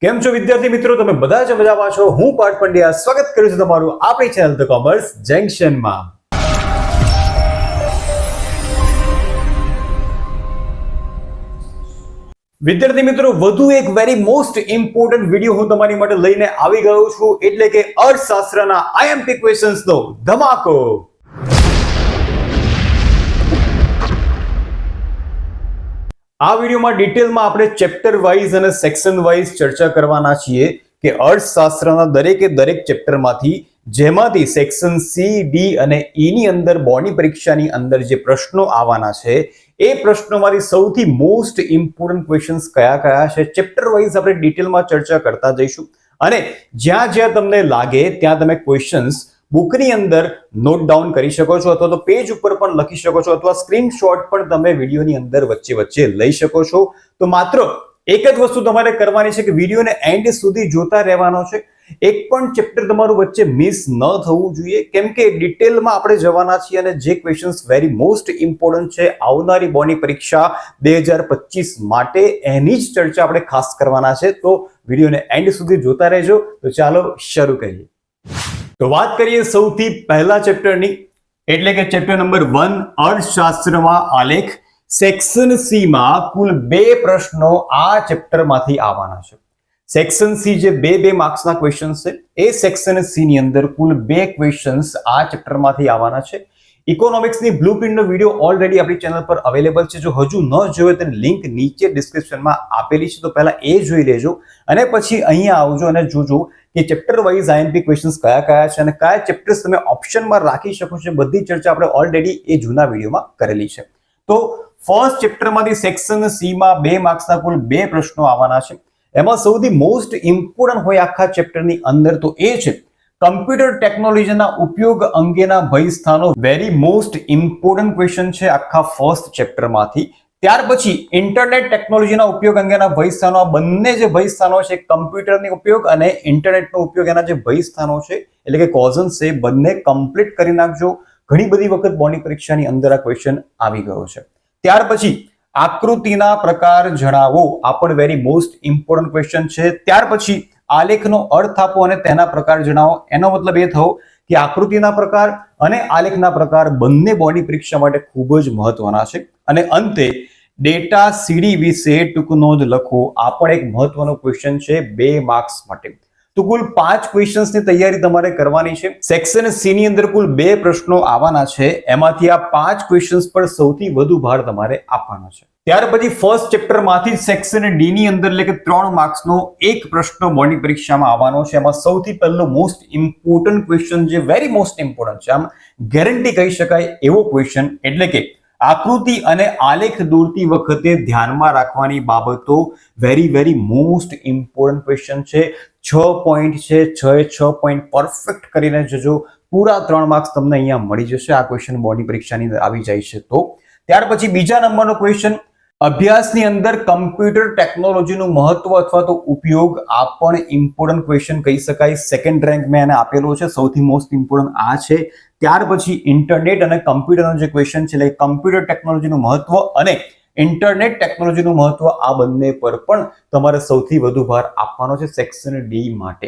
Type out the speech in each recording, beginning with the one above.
કેમ છો વિદ્યાર્થી મિત્રો, તમે બધા જ મજામાં છો? હું પાર્થ પંડ્યા સ્વાગત કરું છું તમારું આપણી ચેનલ ધ કોમર્સ જંકશનમાં. વિદ્યાર્થી મિત્રો, વધુ એક વેરી મોસ્ટ ઇમ્પોર્ટન્ટ વિડીયો હું તમારી માટે લઈને આવી ગયો છું, એટલે કે અર્થશાસ્ત્રના આઈએમપી ક્વેશ્ચન્સનો ધમાકો. આ વિડીયોમાં ડિટેલમાં આપણે ચેપ્ટર વાઇઝ અને સેક્શન વાઇઝ ચર્ચા કરવાના છીએ કે અર્થશાસ્ત્રના દરેકે દરેક ચેપ્ટરમાંથી જેમાંથી સેક્શન સી, ડી અને ઈ ની અંદર બોર્ડની પરીક્ષાની અંદર જે પ્રશ્નો આવવાના છે એ પ્રશ્નોમાંથી સૌથી મોસ્ટ ઇમ્પોર્ટન્ટ ક્વેશ્ચન્સ કયા કયા છે ચેપ્ટર વાઇઝ આપણે ડિટેલમાં ચર્ચા કરતા જઈશું. અને જ્યાં જ્યાં તમને લાગે ત્યાં તમે ક્વેશ્ચન્સ બુકની અંદર નોટ ડાઉન કરી શકો છો, અથવા તો પેજ ઉપર પણ લખી શકો છો, અથવા સ્ક્રીનશોટ પણ તમે વિડીયોની અંદર વચ્ચે વચ્ચે લઈ શકો છો. તો માત્ર એક જ વસ્તુ તમારે કરવાની છે કે વિડીયોને એન્ડ સુધી જોતા રહેવાનો છે. એક પણ ચેપ્ટર તમારું વચ્ચે મિસ ન થવું જોઈએ, કેમ કે ડિટેલમાં આપણે જવાના છીએ અને જે ક્વેશ્ચન્સ વેરી મોસ્ટ ઇમ્પોર્ટન્ટ છે આવનારી બોર્ડની પરીક્ષા 2025 માટે એની જ ચર્ચા આપણે ખાસ કરવાના છે. તો વિડીયોને એન્ડ સુધી જોતા રહેજો. તો ચાલો શરૂ કરીએ. તો વાત કરીએ સૌથી પહેલા ચેપ્ટરની, એટલે કે ચેપ્ટર નંબર 1 અર્થશાસ્ત્રમાં આલેખ. સેક્શન સી માં કુલ 2 પ્રશ્નો આ ચેપ્ટરમાંથી આવવાના છે. સેક્શન સી જે બે માર્ક્સના ક્વેશ્ચન્સ છે, એ સેક્શન સી ની અંદર કુલ 2 ક્વેશ્ચન્સ આ ચેપ્ટરમાંથી આવવાના છે. ઇકોનોમિક્સની બ્લુપ્રિન્ટનો વિડીયો ઓલરેડી આપણી ચેનલ પર અવેલેબલ છે. જો હજુ ન જોયો તેની લિંક નીચે ડિસ્ક્રિપ્શનમાં આપેલી છે, તો પહેલા એ જોઈ લેજો અને પછી અહીંયા આવજો અને જોજો કે ચેપ્ટર વાઇઝ આઈએમપી ક્વેશ્ચન્સ કયા કયા છે અને કયા ચેપ્ટર્સ તમે ઓપ્શનમાં રાખી શકો છો. બધી ચર્ચા આપણે ઓલરેડી એ જૂના વિડીયોમાં કરેલી છે. તો ફર્સ્ટ ચેપ્ટરમાંથી સેક્શન સી માં 2 માર્ક્સના કુલ 2 પ્રશ્નો આવવાના છે. એમાં સૌથી મોસ્ટ ઇમ્પોર્ટન્ટ હોય આખા ચેપ્ટરની અંદર તો એ છે કમ્પ્યુટર ટેકનોલોજીના ઉપયોગ અંગેના ભય સ્થાનો. વેરી મોસ્ટ ઇમ્પોર્ટન્ટ ક્વેશ્ચન છે આખા ફર્સ્ટ ચેપ્ટરમાંથી. ત્યાર પછી ઇન્ટરનેટ ટેકનોલોજીના ઉપયોગ અંગેના ભય સ્થાનો. આ બંને જે ભય સ્થાનો છે, કમ્પ્યુટરનો ઉપયોગ અને ઇન્ટરનેટનો ઉપયોગ, એના જે ભય સ્થાનો છે એટલે કે કોઝન્સ છે, બંને કમ્પ્લીટ કરી નાખજો. ઘણી બધી વખત બોર્ડની પરીક્ષાની અંદર આ ક્વેશ્ચન આવી ગયો છે. ત્યાર પછી આકૃતિના પ્રકાર જણાવો. આ પણ વેરી મોસ્ટ ઇમ્પોર્ટન્ટ ક્વેશ્ચન છે. ત્યાર પછી આલેખનો અર્થ આપો અને તેના પ્રકાર જણાવો. એનો મતલબ એ થયો કે આકૃતિના પ્રકાર અને આલેખના પ્રકાર બંને બોર્ડની પરીક્ષા માટે ખૂબ જ મહત્વના છે. અને અંતે ડેટા સીડી વિશે ટૂંક નોંધ લખો. આ પણ એક મહત્વનો ક્વેશ્ચન છે 2 માર્ક્સ માટે. તો કુલ 5 ક્વેશ્ચન્સની તૈયારી તમારે કરવાની છે. સેક્શન સી ની અંદર કુલ 2 પ્રશ્નો આવવાના છે. એમાંથી આ 5 ક્વેશ્ચન્સ પર સૌથી વધુ ભાર તમારે આપવાનો છે. ત્યાર પછી ફર્સ્ટ ચેપ્ટરમાંથી સેક્શન ડી ની અંદર એટલે કે 3 માર્ક્સનો એક પ્રશ્ન બોર્ડની પરીક્ષામાં આવવાનો છે. એમાં સૌથી પહેલો મોસ્ટ ઇમ્પોર્ટન્ટ ક્વેશ્ચન જે વેરી મોસ્ટ ઇમ્પોર્ટન્ટ છે, આમ ગેરંટી કહી શકાય એવો ક્વેશ્ચન, એટલે કે આકૃતિ અને આલેખ દોરતી વખતે ધ્યાનમાં રાખવાની બાબતો. વેરી મોસ્ટ ઇમ્પોર્ટન્ટ ક્વેશ્ચન છે. 6 પોઈન્ટ છે, 6 પોઈન્ટ પરફેક્ટ કરીને જજો. પૂરા 3 માર્ક્સ તમને અહીંયા મળી જશે આ ક્વેશ્ચન બોર્ડની પરીક્ષાની અંદર આવી જાય છે. તો ત્યાર પછી બીજા નંબરનો ક્વેશ્ચન, અભ્યાસની અંદર કમ્પ્યુટર ટેકનોલોજીનું મહત્વ અથવા તો ઉપયોગ. આ પણ ઇમ્પોર્ટન્ટ ક્વેશ્ચન કહી શકાય. સેકન્ડ રેન્ક મેં એને આપેલો છે. સૌથી મોસ્ટ ઇમ્પોર્ટન્ટ આ છે. ત્યાર પછી ઇન્ટરનેટ અને કમ્પ્યુટરનો જે ક્વેશ્ચન છે, એટલે કમ્પ્યુટર ટેકનોલોજીનું મહત્વ અને ઇન્ટરનેટ ટેકનોલોજીનું મહત્વ, આ બંને પર પણ તમારે સૌથી વધુ ભાર આપવાનો છે સેક્શન ડી માટે.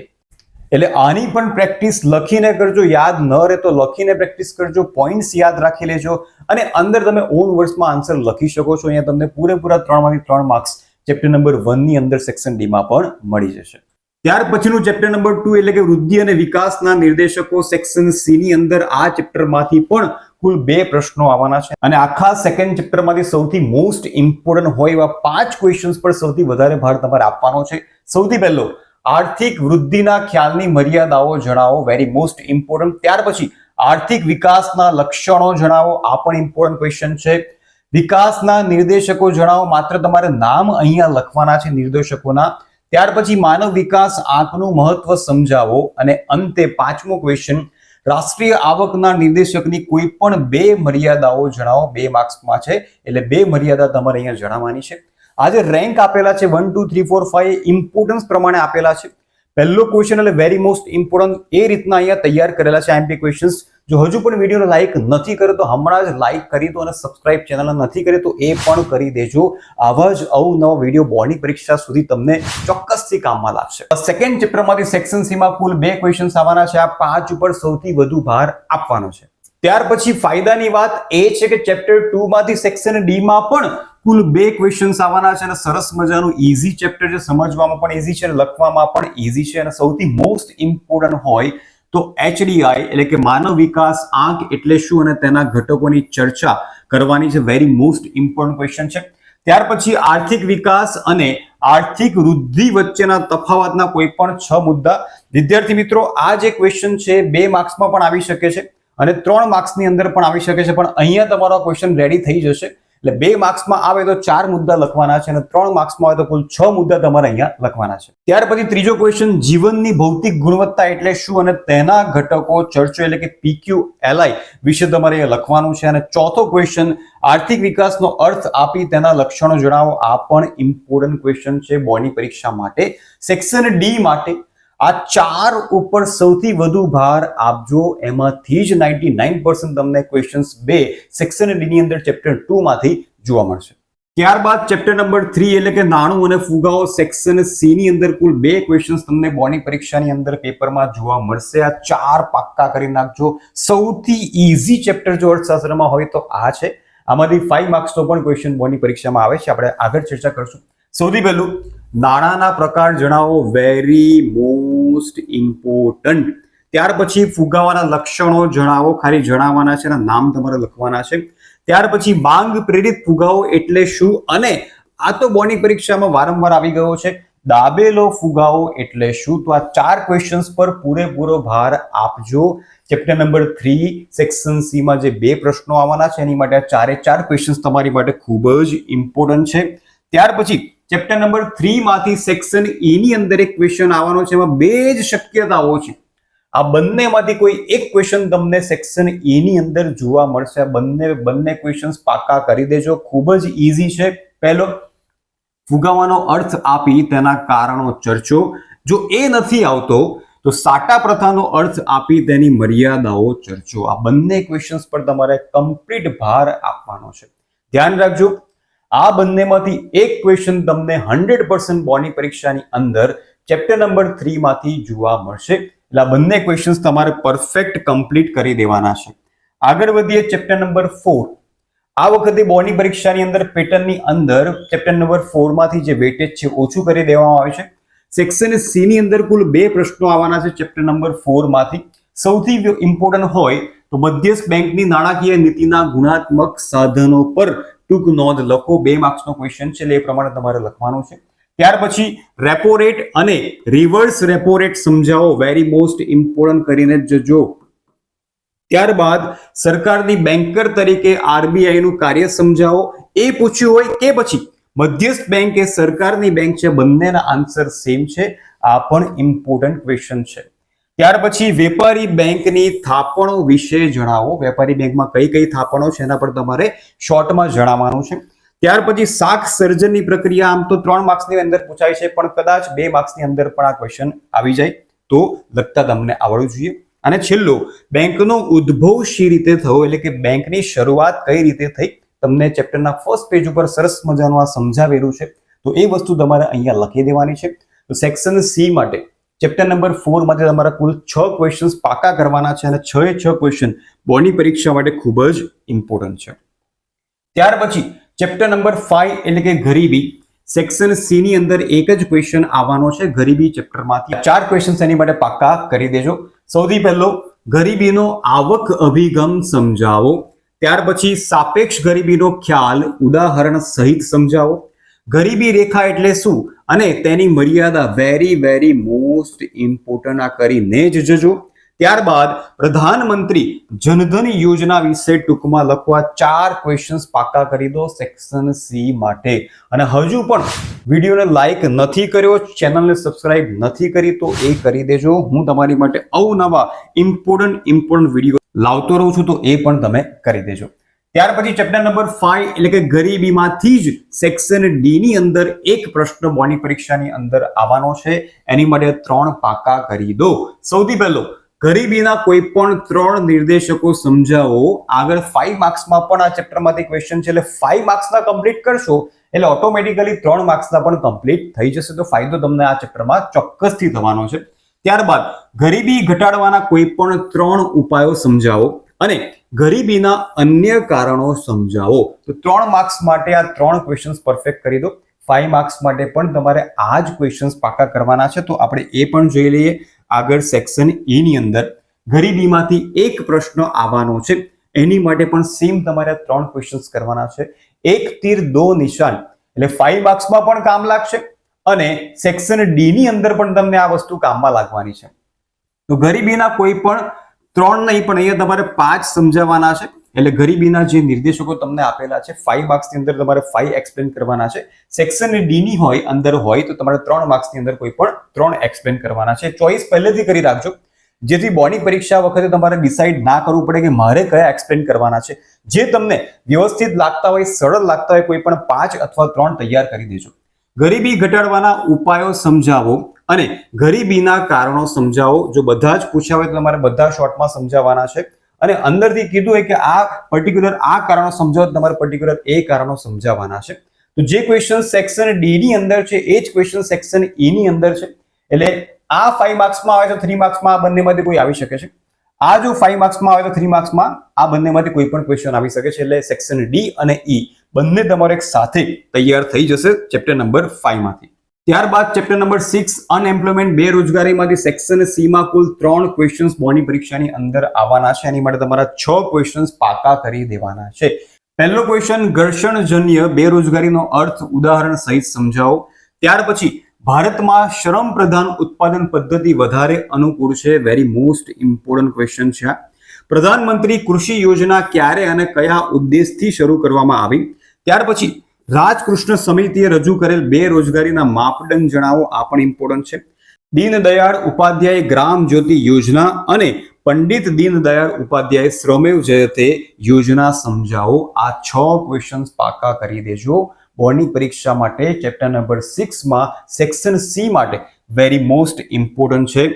એટલે આની પણ પ્રેક્ટિસ લખીને કરજો. યાદ ન રહે તો લખીને પ્રેક્ટિસ કરજો. પોઈન્ટ્સ યાદ રાખી લેજો અને અંદર તમે ઓન વર્ડ્સમાં આન્સર લખી શકો છો. અહીંયા તમને પૂરેપૂરા 3 માંથી 3 માર્ક્સ ચેપ્ટર નંબર 1 ની અંદર સેક્શન ડી માં પણ મળી જશે. ત્યાર પછીનું ચેપ્ટર નંબર 2 એટલે કે વૃદ્ધિ અને વિકાસના નિર્દેશકો. સેક્શન સી ની અંદર આ ચેપ્ટરમાંથી પણ કુલ 2 પ્રશ્નો આવવાના છે. અને આખા સેકન્ડ ચેપ્ટરમાંથી સૌથી મોસ્ટ ઇમ્પોર્ટન્ટ હોય એવા 5 ક્વેશ્ચન્સ પર સૌથી વધારે ભાર તમારે આપવાનો છે. સૌથી પહેલો, આર્થિક વૃદ્ધિના ખ્યાલની મર્યાદાઓ જણાવો. Very most important. ત્યાર પછી આર્થિક વિકાસના લક્ષણો જણાવો. આ પણ ઇમ્પોર્ટન્ટ ક્વેશ્ચન છે. વિકાસના નિર્દેશકો જણાવો. માત્ર તમારે નામ અહીંયા લખવાના છે નિર્દેશકોના. ત્યાર પછી માનવ વિકાસ આંકનું મહત્વ સમજાવો. અને અંતે 5મો ક્વેશ્ચન, રાષ્ટ્રીય આવકના નિર્દેશકની કોઈ પણ 2 મર્યાદાઓ જણાવો. 2 માર્ક્સમાં છે એટલે 2 મર્યાદા તમારે અહીંયા જણાવવાની છે. આ જે રેન્ક આપેલા છે 1 2 3 4 5 ઇમ્પોર્ટન્સ પ્રમાણે આપેલા છે. પહેલો ક્વેશ્ચન એટલે વેરી મોસ્ટ ઇમ્પોર્ટન્ટ એ રીતના અહીંયા તૈયાર કરેલા છે આઈએમપી ક્વેશ્ચન્સ. જો હજુ પણ વિડીયોને લાઈક નથી કર્યો તો હમણાં જ લાઈક કરી દો અને સબસ્ક્રાઇબ ચેનલ નથી કરી તો એ પણ કરી દેજો. આવા જ અવનવા વિડીયો બોર્ડની પરીક્ષા સુધી તમને ચોક્કસથી કામમાં લાગશે. સેકન્ડ ચેપ્ટરમાંથી સેક્શન સી માં કુલ 2 ક્વેશ્ચન્સ આવવાના છે. આ 5 ઉપર સૌથી વધુ ભાર આપવાનો છે. ત્યાર પછી ફાયદાની વાત એ છે કે ચેપ્ટર 2 માંથી સેક્શન ડી માં પણ કુલ 2 ક્વેશ્ચન્સ આવવાના છે અને સરસ મજાનું ઈઝી ચેપ્ટર છે. સમજવામાં પણ ઈઝી છે અને લખવામાં પણ ઈઝી છે અને સૌથી મોસ્ટ ઇમ્પોર્ટન્ટ હોય તો HDI એટલે કે માનવ વિકાસ આંક એટલે શું અને તેના ઘટકોની ચર્ચા કરવાની છે. વેરી મોસ્ટ ઇમ્પોર્ટન્ટ ક્વેશ્ચન છે. ત્યાર પછી આર્થિક વિકાસ અને આર્થિક વૃદ્ધિ વચ્ચેના તફાવતના કોઈ પણ 6 મુદ્દા. વિદ્યાર્થી મિત્રો, આ જે ક્વેશ્ચન છે 2 માર્ક્સમાં પણ આવી શકે છે અને 3 માર્ક્સની અંદર પણ આવી શકે છે, પણ અહીંયા તમારો ક્વેશ્ચન રેડી થઈ જશે. એટલે 2 માર્ક્સમાં આવે તો 4 મુદ્દા લખવાના છે અને 3 માર્ક્સમાં આવે તો કુલ 6 મુદ્દા તમારે અહીંયા લખવાના છે. ત્યાર પછી ત્રીજો ક્વેશ્ચન જીવનની ભૌતિક ગુણવત્તા એટલે શું અને તેના ઘટકો ચર્ચો એટલે કે PQLI વિશે તમારે અહીંયા લખવાનું છે. અને ચોથો ક્વેશ્ચન આર્થિક વિકાસનો અર્થ આપી તેના લક્ષણો જણાવો. આ પણ ઇમ્પોર્ટન્ટ ક્વેશ્ચન છે બોર્ડની પરીક્ષા માટે. સેક્શન ડી માટે આ 4 ઉપર સૌથી વધુ ભાર આપજો. એમાંથી જ 99% તમને ક્વેશ્ચન્સ 2 સેક્શન ડી ની અંદર ચેપ્ટર 2 માંથી જોવા મળશે. ત્યારબાદ ચેપ્ટર નંબર 3 એટલે કે નાણું અને ફુગાવો સેક્શન સી ની અંદર કુલ 2 ક્વેશ્ચન્સ તમને બોર્ડની પરીક્ષાની અંદર પેપરમાં જોવા મળશે. આ 4 પાક્કા કરી નાખજો. સૌથી ઈઝી ચેપ્ટર જો અર્થશાસ્ત્રમાં હોય તો આ છે. આમાંથી 5 માર્ક્સનો પણ ક્વેશ્ચન બોર્ડની પરીક્ષામાં આવે છે. આપણે આગળ ચર્ચા કરશું. સૌથી પહેલું નાણાંના પ્રકાર જણાવો. Very most important. ત્યાર પછી ફુગાવાના લક્ષણો જણાવો. ખાલી જણાવવાના છે અને નામ તમારે લખવાના છે. ત્યાર પછી માંગ પ્રેરિત ફુગાવો એટલે શું અને આ તો બોર્ડની પરીક્ષામાં વારંવાર આવી ગયો છે. દાબેલો ફુગાવો એટલે શું? તો આ 4 ક્વેશ્ચન્સ પર પૂરેપૂરો ભાર આપજો. ચેપ્ટર નંબર 3 સેક્શન સી માં જે 2 પ્રશ્નો આવવાના છે એની માટે આ 4 ક્વેશ્ચન્સ તમારી માટે ખૂબ જ ઇમ્પોર્ટન્ટ છે. ત્યાર પછી ચેપ્ટર નંબર 3 માંથી સેક્શન ઈ ની અંદર એક ક્વેશ્ચન આવવાનો છે. એમાં 2 જ શક્યતાઓ છે. આ બંનેમાંથી કોઈ એક ક્વેશ્ચન તમને સેક્શન ઈ ની અંદર જોવા મળશે. બંને ક્વેશ્ચન્સ પાકા કરી દેજો. ખૂબ જ ઈઝી છે. પહેલો ફુગાવાનો અર્થ આપી તેના કારણો ચર્ચો. જો એ નથી આવતો તો સાટા પ્રથાનો અર્થ આપી તેની મર્યાદાઓ ચર્ચો. આ બંને ક્વેશ્ચન્સ પર તમારે કમ્પ્લીટ ભાર આપવાનો છે. ધ્યાન રાખજો, આ બંનેમાંથી એક ક્વેશ્ચન તમને 100% બોર્ડની પરીક્ષાની અંદર ચેપ્ટર નંબર 3 માંથી જોવા મળશે. એટલે આ બંને ક્વેશ્ચન્સ તમારે પરફેક્ટ કમ્પ્લીટ કરી દેવાના છે. આગળ વધીએ ચેપ્ટર નંબર 4. આ વખતે બોર્ડની પરીક્ષાની અંદર પેટર્નની અંદર ચેપ્ટર નંબર 4 માંથી જે વેટેજ છે ઓછું કરી દેવામાં આવે છે. સેક્શન સી ની અંદર કુલ 2 પ્રશ્નો આવવાના છે ચેપ્ટર નંબર 4 માંથી. સૌથી ઇમ્પોર્ટન્ટ હોય તો મધ્યસ્થ બેંકની નાણાકીય નીતિના ગુણાત્મક સાધનો પર ટૂંક નોંધ લખો. 2 માર્ક્સનો ક્વેશ્ચન છે એટલે એ પ્રમાણે તમારે લખવાનું છે. ત્યાર પછી રેપો રેટ અને રિવર્સ રેપો રેટ સમજાવો. વેરી મોસ્ટ ઇમ્પોર્ટન્ટ કરીને જજો. ત્યારબાદ સરકારની બેન્કર તરીકે આરબીઆઈ નું કાર્ય સમજાવો. એ પૂછ્યું હોય કે પછી મધ્યસ્થ બેંક એ સરકારની બેંક છે, બંનેના આન્સર સેમ છે. આ પણ ઇમ્પોર્ટન્ટ ક્વેશ્ચન છે. ત્યાર પછી વેપારી બેંકની થાપણો વિશે જણાવો. વેપારી બેંકમાં કઈ કઈ થાપણો છે એના પર તમારે શોર્ટમાં જણાવવાનું છે. ત્યાર પછી શાખ સર્જનની પ્રક્રિયા. આમ તો 3 માર્ક્સની અંદર પૂછાય છે, પણ કદાચ 2 માર્ક્સની અંદર પણ આ ક્વેશ્ચન આવી જાય તો લખતા તમને આવડવું જોઈએ. અને છેલ્લો બેંકનો ઉદ્ભવ શી રીતે થયો એટલે કે બેંકની શરૂઆત કઈ રીતે થઈ. તમને ચેપ્ટરના ફર્સ્ટ પેજ ઉપર સરસ મજાનું આ સમજાવેલું છે, તો એ વસ્તુ તમારે અહીંયા લખી દેવાની છે. તો સેક્શન સી માટે ચેપ્ટર નંબર 4 માંથી તમારા કુલ 6 ક્વેશ્ચન્સ પાકા કરવાના છે અને 6 ક્વેશ્ચન બોર્ડની પરીક્ષા માટે ખૂબ જ ઇમ્પોર્ટન્ટ છે. ત્યાર પછી ચેપ્ટર નંબર 5 એટલે કે ગરીબી. સેક્શન સી ની અંદર એક જ ક્વેશ્ચન આવવાનો છે ગરીબી ચેપ્ટરમાંથી. 4 ક્વેશ્ચન્સ એની માટે પાકા કરી દેજો. સૌથી પહેલો ગરીબીનો આવક અભિગમ સમજાવો. ત્યાર પછી સાપેક્ષ ગરીબીનો ખ્યાલ ઉદાહરણ સહિત સમજાવો. ગરીબી રેખા એટલે શું અને તેની મર્યાદા. Very most important. આ કરીને જ જજો. ત્યારબાદ પ્રધાનમંત્રી જનધન યોજના વિશે ટૂંકમાં લખવા. 4 ક્વેશ્ચન્સ પાકા કરી દો સેક્શન સી માટે. અને હજુ પણ વિડીયોને લાઈક નથી કર્યો, ચેનલને સબસ્ક્રાઇબ નથી કરી તો એ કરી દેજો. હું તમારી માટે અવનવા ઇમ્પોર્ટન્ટ વિડીયો લાવતો રહું છું, તો એ પણ તમે કરી દેજો. ત્યાર પછી ચેપ્ટર નંબર 5 એટલે કે ગરીબીમાંથી જ સેક્શન ડી ની અંદર એક પ્રશ્ન બોર્ડની પરીક્ષાની અંદર આવવાનો છે. એની માટે 3 પાકા કરી દો. સૌથી પહેલો ગરીબીના કોઈ પણ 3 નિર્દેશકો સમજાવો. આગળ 5 માર્ક્સમાં પણ આ ચેપ્ટરમાંથી ક્વેશ્ચન છે, એટલે 5 માર્ક્સના કમ્પ્લીટ કરશો એટલે ઓટોમેટિકલી 3 માર્ક્સના પણ કમ્પ્લીટ થઈ જશે. તો ફાયદો તમને આ ચેપ્ટરમાં ચોક્કસથી થવાનો છે. ત્યારબાદ ગરીબી ઘટાડવાના કોઈ પણ 3 ઉપાયો સમજાવો અને ગરીબીના અન્ય કારણો સમજાવો. તો 3 માર્ક્સ માટે આ 3 ક્વેશ્ચન્સ પરફેક્ટ કરી દો. 5 માર્ક્સ માટે પણ તમારે આ જ ક્વેશ્ચન્સ પાકા કરવાના છે. તો આપણે એ પણ જોઈ લઈએ. આગળ સેક્શન ઈ ની અંદર ગરીબીમાંથી એક પ્રશ્ન આવવાનો છે, એની માટે પણ સેમ તમારે 3 ક્વેશ્ચન્સ કરવાના છે. એક તીર દો નિશાન, એટલે 5 માર્ક્સમાં પણ કામ લાગશે અને સેક્શન ડી ની અંદર પણ તમને આ વસ્તુ કામમાં લાગવાની છે. તો ગરીબીના કોઈ પણ 3 નહીં પણ અહીંયા તમારે 5 સમજાવવાના છે. એટલે ગરીબીના જે નિર્દેશકો તમને આપેલા છે 5 માર્ક્સની અંદર તમારે 5 એક્સપ્લેન કરવાના છે. સેક્શન ડી ની હોય અંદર હોય તો તમારે 3 માર્ક્સની અંદર કોઈ પણ 3 એક્સપ્લેન કરવાના છે. ચોઈસ પહેલેથી કરી રાખજો, જેથી બોર્ડની પરીક્ષા વખતે તમારે ડિસાઇડ ના કરવું પડે કે મારે કયા એક્સપ્લેન કરવાના છે. જે તમને વ્યવસ્થિત લાગતા હોય, સરળ લાગતા હોય, કોઈ પણ 5 અથવા 3 તૈયાર કરી દેજો. ગરીબી ઘટાડવાના ઉપાયો સમજાવો અને ગરીબીના કારણો સમજાવો. જો બધા જ પૂછ્યા હોય તો તમારે બધા શોર્ટમાં સમજાવવાના છે. અને અંદરથી કીધું હોય કે આ પર્ટિક્યુલર આ કારણો સમજાવો, તમારે પર્ટિક્યુલર એ કારણો સમજાવવાના છે. તો જે ક્વેશ્ચન સેક્શન ડી ની અંદર છે એ જ ક્વેશ્ચન સેક્શન ઈ ની અંદર છે. એટલે આ 5 માર્ક્સમાં આવે તો 3 માર્ક્સમાં આ બંનેમાંથી કોઈ આવી શકે છે. આ જો 5 માર્ક્સમાં આવે તો 3 માર્ક્સમાં આ બંનેમાંથી કોઈ પણ ક્વેશ્ચન આવી શકે છે. એટલે સેક્શન ડી અને ઈ બંને તમારે એક સાથે તૈયાર થઈ જશે ચેપ્ટર નંબર 5 માંથી. ત્યારબાદ ચેપ્ટર નંબર 6 અનએમ્પ્લોયમેન્ટ બેરોજગારીમાંથી સેક્શન સી માં કુલ 3 ક્વેશ્ચન્સ બોર્ડની પરીક્ષાની અંદર આવવાના છે. એની માટે તમારા 6 ક્વેશ્ચન્સ પાકા કરી દેવાના છે. પહેલો ક્વેશ્ચન ઘર્ષણજન્ય બેરોજગારીનો અર્થ ઉદાહરણ સહિત સમજાવો. ત્યાર પછી ભારતમાં શ્રમ પ્રધાન ઉત્પાદન પદ્ધતિ વધારે અનુકૂળ છે. વેરી મોસ્ટ ઇમ્પોર્ટન્ટ ક્વેશ્ચન છે. પ્રધાનમંત્રી કૃષિ યોજના ક્યારે અને કયા ઉદ્દેશથી શરૂ કરવામાં આવી. ત્યાર પછી રાજકૃષ્ણ સમિતિએ રજૂ કરેલ બેરોજગારીના માપદંડ જણાવો. આ પણ ઇમ્પોર્ટન્ટ છે. દીનદયાળ ઉપાધ્યાય ગ્રામ જ્યોતિ યોજના અને પંડિત દીનદયાળ ઉપાધ્યાય શ્રમેવ જયતે યોજના સમજાવો. આ 6 ક્વેશ્ચન્સ પાકા કરી દેજો. બોર્ડની પરીક્ષા માટે ચેપ્ટર નંબર 6 માં સેક્શન સી માટે વેરી મોસ્ટ ઇમ્પોર્ટન્ટ છે.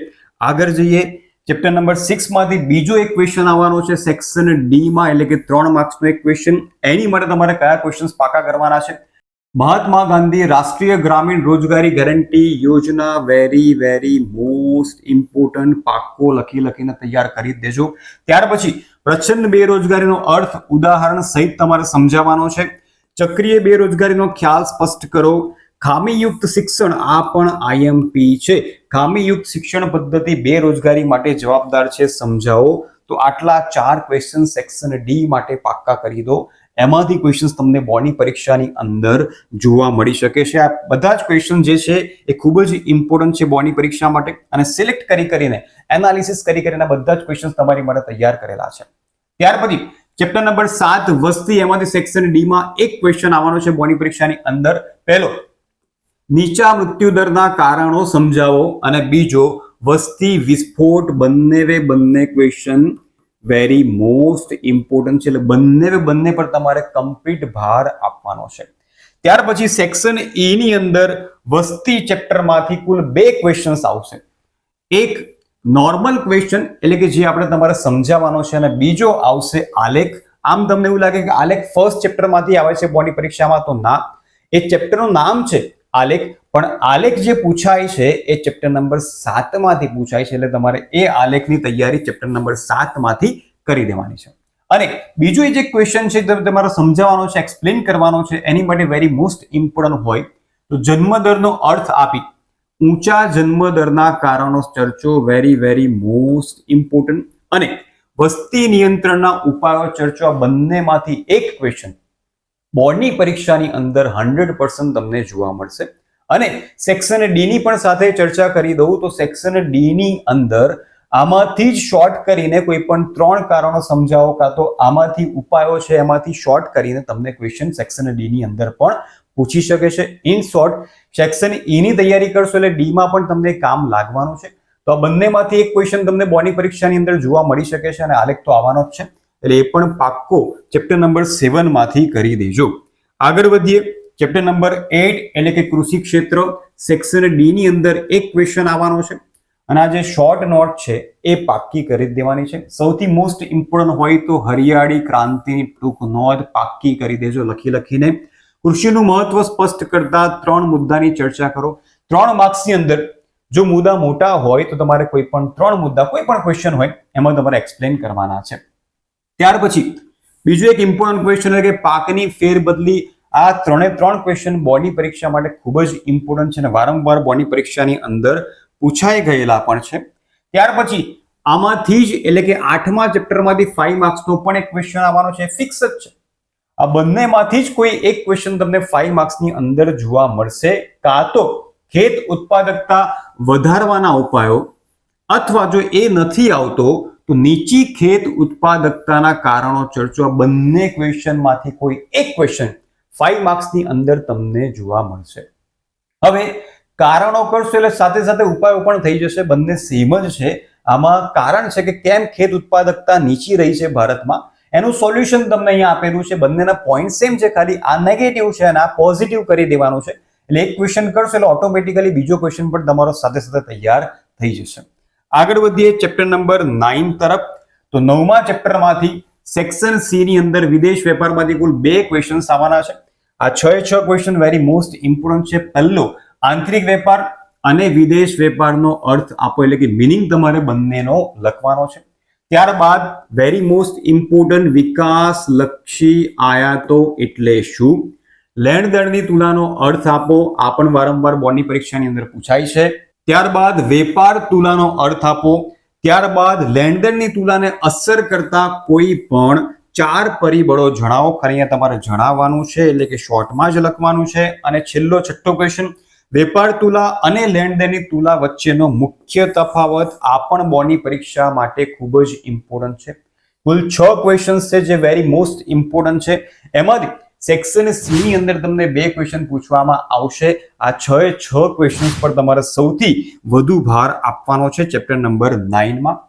આગળ જઈએ. ચેપ્ટર નંબર 6 માંથી બીજો એક ક્વેશ્ચન આવવાનો છે સેક્શન ડી માં, એટલે કે 3 માર્ક્સનો એક ક્વેશ્ચન. એની માટે તમારે કયા ક્વેશ્ચન્સ પાકા કરવાના છે. મહાત્મા ગાંધી રાષ્ટ્રીય ગ્રામીણ રોજગારી ગેરંટી યોજના વેરી મોસ્ટ ઇમ્પોર્ટન્ટ. પાક્કો લખીને તૈયાર કરી દેજો. ત્યાર પછી પ્રચંડ બેરોજગારીનો અર્થ ઉદાહરણ સહિત તમારે સમજાવવાનો છે. ચક્રીય બેરોજગારીનો ખ્યાલ સ્પષ્ટ કરો. ખામીયુક્ત શિક્ષણ, આ પણ આઈએમપી છે. ખામીયુક્ત શિક્ષણ પદ્ધતિ બેરોજગારી માટે જવાબદાર છે, સમજાવો. તો આટલા 4 ક્વેશ્ચન સેક્શન ડી માટે પાક્કા કરી દો. એમાંથી ક્વેશ્ચન્સ તમને બોર્ડની પરીક્ષાની અંદર જોવા મળી શકે છે. આ બધા જ ક્વેશ્ચન જે છે એ ખૂબ જ ઇમ્પોર્ટન્ટ છે બોર્ડની પરીક્ષા માટે, અને સિલેક્ટ કરીને એનાલિસિસ કરીને બધા જ ક્વેશ્ચન્સ તમારી માટે તૈયાર કરેલા છે. ત્યાર પછી ચેપ્ટર નંબર 7 વસ્તી, એમાંથી સેક્શન ડી માં એક ક્વેશ્ચન આવવાનો છે બોર્ડની પરીક્ષાની અંદર. પહેલો નીચા મૃત્યુદરના કારણો સમજાવો અને બીજો વસ્તી વિસ્ફોટ. બંને ક્વેશ્ચન વેરી મોસ્ટ ઇમ્પોર્ટન્ટ છે. એટલે બંને પર તમારે કમ્પ્લીટ ભાર આપવાનો છે. ત્યાર પછી સેક્શન ઈ ની અંદર વસ્તી ચેપ્ટરમાંથી કુલ 2 ક્વેશ્ચન્સ આવશે. એક નોર્મલ ક્વેશ્ચન, એટલે કે જે આપણે તમારે સમજાવવાનો છે, અને બીજો આવશે આલેખ. આમ તમને એવું લાગે કે આલેખ ફર્સ્ટ ચેપ્ટરમાંથી આવે છે બોર્ડની પરીક્ષામાં, તો ના. એ ચેપ્ટરનું નામ છે આલેખ, પણ આલેખ જે પૂછાય છે એ ચેપ્ટર નંબર 7 માંથી પૂછાય છે. એટલે તમારે એ આલેખની તૈયારી ચેપ્ટર નંબર 7 માંથી કરી દેવાની છે. અને બીજો જે ક્વેશ્ચન છે તમારે સમજાવવાનો છે, એક્સપ્લેન કરવાનો છે. એની માટે વેરી મોસ્ટ ઇમ્પોર્ટન્ટ હોય તો જન્મદરનો અર્થ આપી ઊંચા જન્મદરના કારણો ચર્ચો. Very most important. અને વસ્તી નિયંત્રણના ઉપાયો ચર્ચો. આ બંનેમાંથી એક ક્વેશ્ચન બોર્ડની પરીક્ષાની અંદર 100% તમને જોવા મળશે. અને સેક્શન ડી ની પણ સાથે ચર્ચા કરી દઉં તો સેક્શન ડી ની અંદર આમાંથી જ શોર્ટ કરીને કોઈ પણ 3 કારણો સમજાવો, કાં તો આમાંથી ઉપાયો છે એમાંથી શોર્ટ કરીને તમને ક્વેશ્ચન સેક્શન ડી ની અંદર પણ પૂછી શકે છે. ઇન શોર્ટ સેક્શન ઈ ની તૈયારી કરશો એટલે ડી માં પણ તમને કામ લાગવાનું છે. તો આ બંનેમાંથી એક ક્વેશ્ચન તમને બોર્ડની પરીક્ષાની અંદર જોવા મળી શકે છે, અને આલેખ તો આવવાનો જ છે. એટલે એ પણ પાક્કો ચેપ્ટર નંબર 7 માંથી કરી દેજો. આગળ વધીએ. ચેપ્ટર નંબર 8 એટલે કે કૃષિ ક્ષેત્ર, સેક્શન ડી ની અંદર એક ક્વેશ્ચન આવવાનો છે. અને આ જે શોર્ટ નોટ છે એ પાક્કી કરી જ દેવાની છે. સૌથી મોસ્ટ ઇમ્પોર્ટન્ટ હોય તો હરિયાળી ક્રાંતિની ટૂંક નોંધ પાક્કી કરી દેજો લખીને. કૃષિનું મહત્વ સ્પષ્ટ કરતા 3 મુદ્દાની ચર્ચા કરો. 3 માર્ક્સની અંદર જો મુદ્દા મોટા હોય તો તમારે કોઈ પણ 3 મુદ્દા કોઈ પણ ક્વેશ્ચન હોય એમાં તમારે એક્સપ્લેન કરવાના છે. ત્યાર પછી બીજું એક ઇમ્પોર્ટન્ટ ક્વેશ્ચન છે કે પાકની ફેરબદલી. આ 3 ક્વેશ્ચન બોર્ડની પરીક્ષા માટે ખૂબ જ ઇમ્પોર્ટન્ટ છે અને વારંવાર બોર્ડની પરીક્ષાની અંદર પૂછાઈ ગયેલા પણ છે. ત્યાર પછી આમાંથી જ એટલે કે 8મા ચેપ્ટરમાંથી 5 માર્ક્સનો પણ એક ક્વેશ્ચન આવવાનો છે, ફિક્સ જ છે. આ બંનેમાંથી જ કોઈ એક ક્વેશ્ચન તમને 5 માર્ક્સની અંદર જોવા મળશે. કાં તો ખેત ઉત્પાદકતા વધારવાના ઉપાયો, અથવા જો એ નથી આવતો તો નીચી ખેત ઉત્પાદકતાના કારણો ચર્ચો. આ બંને ક્વેશ્ચનમાંથી કોઈ એક ક્વેશ્ચન 5 માર્ક્સની અંદર તમને જોવા મળશે. હવે કારણો કરશો એટલે સાથે સાથે ઉપાયો પણ થઈ જશે, બંને સેમ જ છે. આમાં કારણ છે કે કેમ ખેત ઉત્પાદકતા નીચી રહી છે ભારતમાં, એનું સોલ્યુશન તમને અહીંયા આપેલું છે. બંનેના પોઈન્ટ સેમ છે, ખાલી આ નેગેટિવ છે અને આ પોઝિટિવ કરી દેવાનું છે. એટલે એક ક્વેશ્ચન કરશો એટલે ઓટોમેટિકલી બીજો ક્વેશ્ચન પણ તમારો સાથે સાથે તૈયાર થઈ જશે. આગળ વધીએ ચેપ્ટર નંબર 9 તરફ. તો 9મા ચેપ્ટરમાંથી સેક્શન સી ની અંદર વિદેશ વેપારમાંથી કુલ 2 ક્વેશ્ચન્સ આવવાના છે. આ 6 ક્વેશ્ચન વેરી મોસ્ટ ઇમ્પોર્ટન્ટ છે. પહેલો, આંતરિક વેપાર અને વિદેશ વેપારનો અર્થ આપો, એટલે કે મિનિંગ તમારે બંનેનો લખવાનો છે. ત્યારબાદ વેરી મોસ્ટ ઇમ્પોર્ટન્ટ વિકાસલક્ષી આયાતો એટલે શું, લેણ દેણની તુલાનો અર્થ આપો. આ પણ વારંવાર બોર્ડની પરીક્ષાની અંદર પૂછાય છે. ત્યારબાદ વેપાર તુલાનો અર્થ આપો. ત્યારબાદ લેણ દેણની તુલાને અસર કરતા કોઈ પણ 4 પરિબળો જણાવો. ખરી તમારે જણાવવાનું છે, એટલે કે શોર્ટમાં જ લખવાનું છે. અને છેલ્લો 6થો ક્વેશ્ચન, વેપાર તુલા અને લેણ દેણની તુલા વચ્ચેનો મુખ્ય તફાવત. આ પણ બોર્ડની પરીક્ષા માટે ખૂબ જ ઇમ્પોર્ટન્ટ છે. કુલ 6 ક્વેશ્ચન્સ છે જે વેરી મોસ્ટ ઇમ્પોર્ટન્ટ છે. એમાંથી સેક્શન સી ની અંદર તમને 2 ક્વેશ્ચન પૂછવામાં આવશે. આ 6 ક્વેશ્ચન્સ પર તમારે સૌથી વધુ ભાર આપવાનો છે ચેપ્ટર નંબર 9 માં.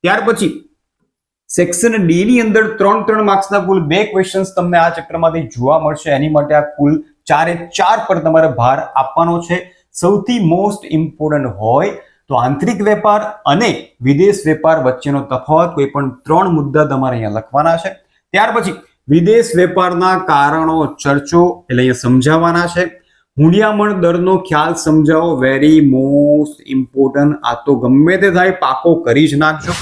ત્યાર પછી સેક્શન ડી ની અંદર 3 માર્ક્સના કુલ 2 ક્વેશ્ચન્સ તમને આ ચેપ્ટરમાંથી જોવા મળશે. એની માટે આ કુલ 4 પર તમારે ભાર આપવાનો છે. સૌથી મોસ્ટ ઇમ્પોર્ટન્ટ હોય તો આંતરિક વેપાર અને વિદેશ વેપાર વચ્ચેનો તફાવત, કોઈ પણ 3 મુદ્દા તમારે અહીંયા લખવાના છે. ત્યાર પછી વિદેશ વેપારના કારણો ચર્ચો, એટલે અહીંયા સમજાવવાના છે. હુંડિયામણ દરનો ખ્યાલ સમજાવો, વેરી મોસ્ટ ઇમ્પોર્ટન્ટ. આ તો ગમે તે થાય પાકો કરી જ નાખજો.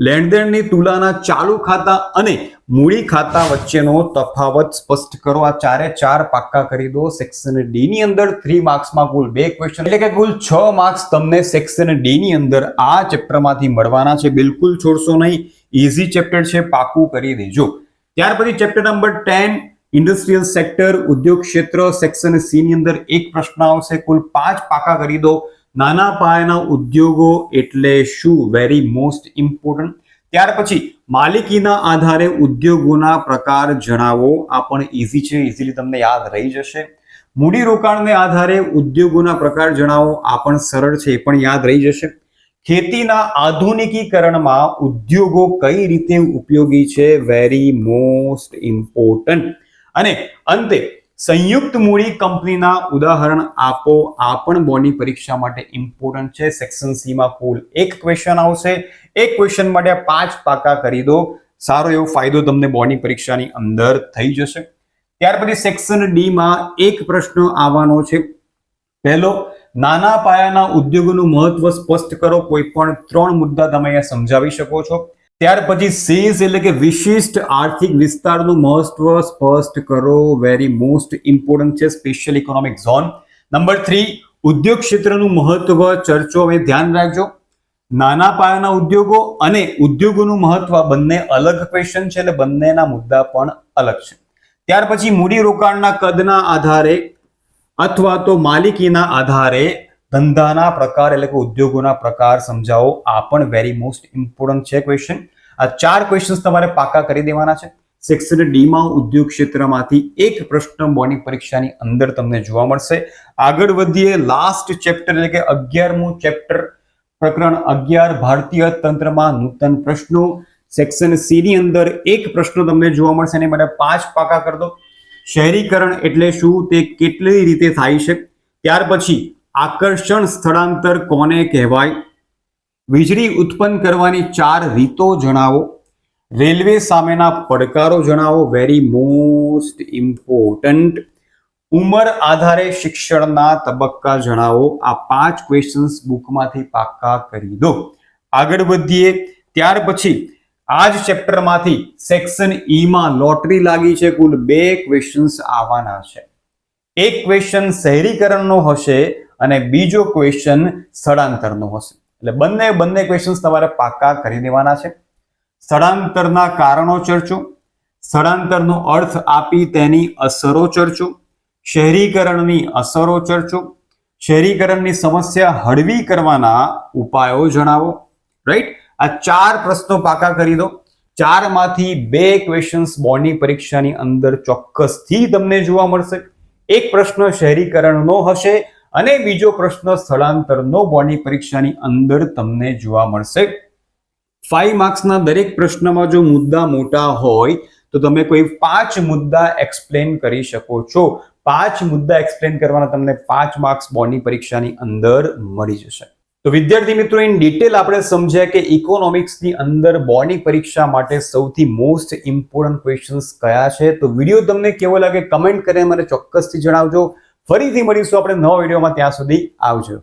લેણદેણની તુલાના ચાલુ ખાતા અને મૂડી ખાતા વચ્ચેનો તફાવત સ્પષ્ટ કરો. આ 4 પાક્કા કરી દો. સેક્શન ડી ની અંદર 3 માર્ક્સમાં કુલ 2 ક્વેશ્ચન, એટલે કે કુલ 6 માર્ક્સ તમને સેક્શન ડી ની અંદર આ ચેપ્ટરમાંથી મળવાના છે. બિલકુલ છોડશો નહીં, ઇઝી ચેપ્ટર છે, પાકું કરી દેજો. ત્યાર પછી ચેપ્ટર નંબર 10 ઇન્ડસ્ટ્રીયલ સેક્ટર, ઉદ્યોગ ક્ષેત્ર. સેક્શન સી ની અંદર એક પ્રશ્ન આવશે. કુલ 5 પાકા કરી દો. નાના પાયાના ઉદ્યોગો એટલે શું, વેરી મોસ્ટ ઇમ્પોર્ટન્ટ. ત્યાર પછી માલિકીના આધારે ઉદ્યોગોના પ્રકાર જણાવો. આ પણ ઇઝી છે, ઇઝીલી તમને યાદ રહી જશે. મૂડી રોકાણને આધારે ઉદ્યોગોના પ્રકાર જણાવો. આ પણ સરળ છે, એ પણ યાદ રહી જશે. ખેતીના આધુનિકીકરણમાં ઉદ્યોગો કઈ રીતે ઉપયોગી છે, વેરી મોસ્ટ ઇમ્પોર્ટન્ટ. અને અંતે સંયુક્ત મૂડી કંપનીના ઉદાહરણ આપો. આ પણ બોર્ડની પરીક્ષા માટે ઇમ્પોર્ટન્ટ છે. સેક્શન સી માં કુલ 1 ક્વેશ્ચન આવશે. એક ક્વેશ્ચન માટે 5 પાકા કરી દો. સારો એવો ફાયદો તમને બોર્ડની પરીક્ષાની અંદર થઈ જશે. ત્યાર પછી સેક્શન ડી માં એક પ્રશ્ન આવવાનો છે. પહેલો, નાના પાયાના ઉદ્યોગોનું મહત્વ સ્પષ્ટ કરો. કોઈ પણ 3 મુદ્દા તમે અહીંયા સમજાવી શકો છો. ત્યાર પછી સીઝ એટલે કે વિશિષ્ટ આર્થિક વિસ્તારનું મહત્વ સ્પષ્ટ કરો. વેરી મોસ્ટ ઇમ્પોર્ટન્ટ છે, સ્પેશિયલ ઇકોનોમિક ઝોન. નંબર 3, ઉદ્યોગ ક્ષેત્રનું મહત્વ ચર્ચો. હવે ધ્યાન રાખજો, નાના પાયાના ઉદ્યોગો અને ઉદ્યોગોનું મહત્વ બંને અલગ ક્વેશ્ચન છે, એટલે બંનેના મુદ્દા પણ અલગ છે. ત્યાર પછી મૂડી રોકાણના કદના આધારે અથવા તો માલિકીના આધારે ધંધાના પ્રકાર એટલે કે ઉદ્યોગોના પ્રકાર સમજાવો. આ પણ વેરી મોસ્ટ ઇમ્પોર્ટન્ટ છે ક્વેશ્ચન. આ 4 ક્વેશ્ચન્સ તમારે પાકા કરી દેવાના છે. સેક્શન ડી માં ઉદ્યોગ ક્ષેત્રમાંથી એક પ્રશ્ન બોર્ડની પરીક્ષાની અંદર તમને જોવા મળશે. આગળ વધીએ લાસ્ટ ચેપ્ટર એટલે કે 11મું ચેપ્ટર, પ્રકરણ 11 ભારતીય તંત્રમાં નૂતન પ્રશ્નો. સેક્શન સી ની અંદર એક પ્રશ્ન તમને જોવા મળશે, એની માટે 5 પાકા કરી દો. શહેરીકરણ એટલે શું, તે કેટલી રીતે થાય છે. ત્યાર પછી આકર્ષણ સ્થળાંતર કોને કહેવાય. વીજળી ઉત્પન્ન કરવાની 4 રીતો જણાવો. રેલવે સામેના પડકારો જણાવો. Very most important. ઉંમર આધારે શિક્ષણના તબક્કા જણાવો. આ 5 ક્વેશ્ચન્સ બુકમાંથી પાક્કા કરી દો. આગળ વધીએ. ત્યાર પછી આ જ ચેપ્ટરમાંથી સેક્શન ઈ માં લોટરી લાગી છે. કુલ 2 ક્વેશ્ચન્સ આવવાના છે. એક ક્વેશ્ચન શહેરીકરણનો હશે અને બીજો ક્વેશ્ચન સ્થળાંતરનો હશે. એટલે બંને ક્વેશ્ચન્સ તમારે પાક્કા કરી દેવાના છે. સ્થળાંતરના કારણો ચર્ચો, સ્થળાંતરનો અર્થ આપી તેની અસરો ચર્ચો, શહેરીકરણની અસરો ચર્ચો, શહેરીકરણની સમસ્યા હળવી કરવાના ઉપાયો જણાવો. રાઈટ, આ 4 પ્રશ્નો પાકા કરી દો. 4 માંથી 2 ક્વેશ્ચન્સ બોર્ડની પરીક્ષાની અંદર ચોક્કસથી તમને જોવા મળશે. એક પ્રશ્ન શહેરીકરણનો હશે અને બીજો પ્રશ્ન સ્થળાંતરનો બોર્ડની પરીક્ષાની અંદર તમને જોવા મળશે. 5 માર્ક્સના દરેક પ્રશ્નમાં જો મુદ્દા મોટા હોય તો તમે કોઈ 5 મુદ્દા એક્સપ્લેન કરી શકો છો. 5 મુદ્દા એક્સપ્લેન કરવાના તમને 5 માર્ક્સ બોર્ડની પરીક્ષાની અંદર મળી જશે. તો વિદ્યાર્થી મિત્રો, ઇન ડિટેલ આપણે સમજ્યા કે ઇકોનોમિક્સની અંદર બોર્ડની પરીક્ષા માટે સૌથી મોસ્ટ ઇમ્પોર્ટન્ટ ક્વેશ્ચન્સ કયા છે. તો વિડીયો તમને કેવો લાગે કમેન્ટ કરીને મને ચોક્કસથી જણાવજો. ફરીથી મળીશું આપણે નવા વિડીયોમાં. ત્યાં સુધી આવજો.